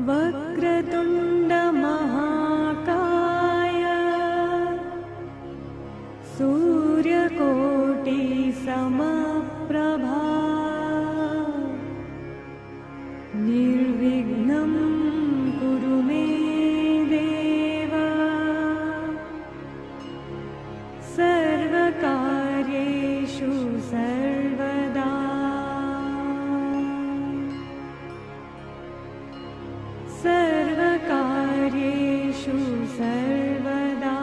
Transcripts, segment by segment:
वक्रतुण्ड महाकाय सूर्यकोटि समप्रभा निर्विघ्नं कुरु मे देव सर्वकार्येषु सर्वदा सर्वकार्येषु सर्वदा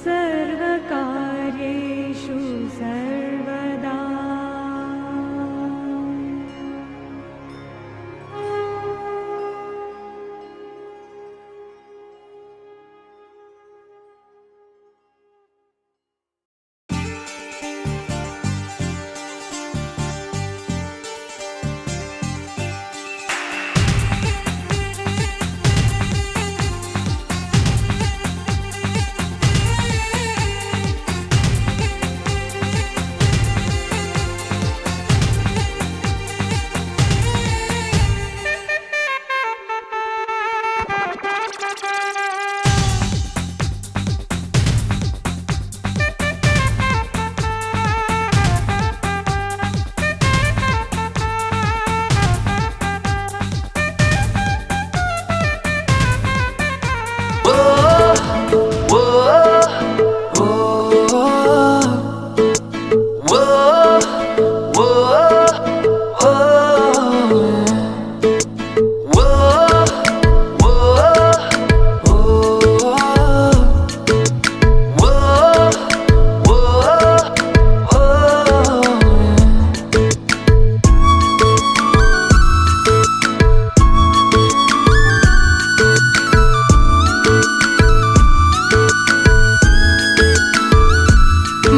सर्वकार्येषु सर्वदा।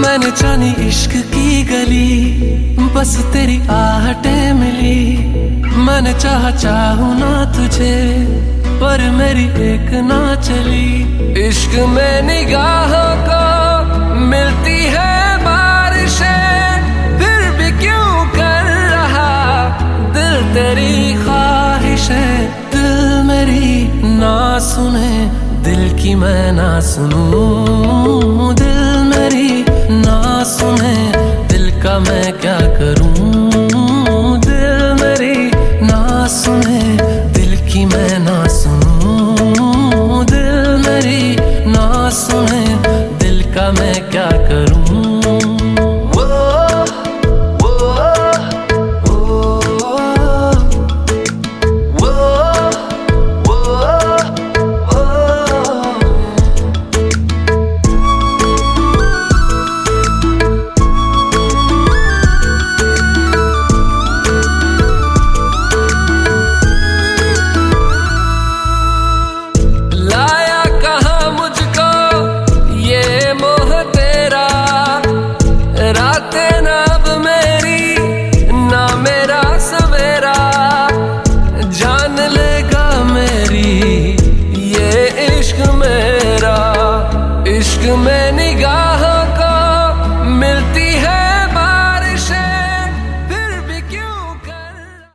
मैंने जानी इश्क की गली, बस तेरी आहटें मिली। मैंने चाहूं ना तुझे, पर मेरी एक ना चली। इश्क में निगाहों को मिलती है बारिशें, फिर भी क्यों कर रहा दिल तेरी ख्वाहिशें। दिल मेरी ना सुने, दिल की मैं ना सुनूं। दिल मेरी ना सुने, दिल का मैं क्या करूं। दिल मेरी ना सुने, दिल की मैं ना सुनूं। दिल मेरी ना सुने, दिल का मैं क्या करूं। रातें ना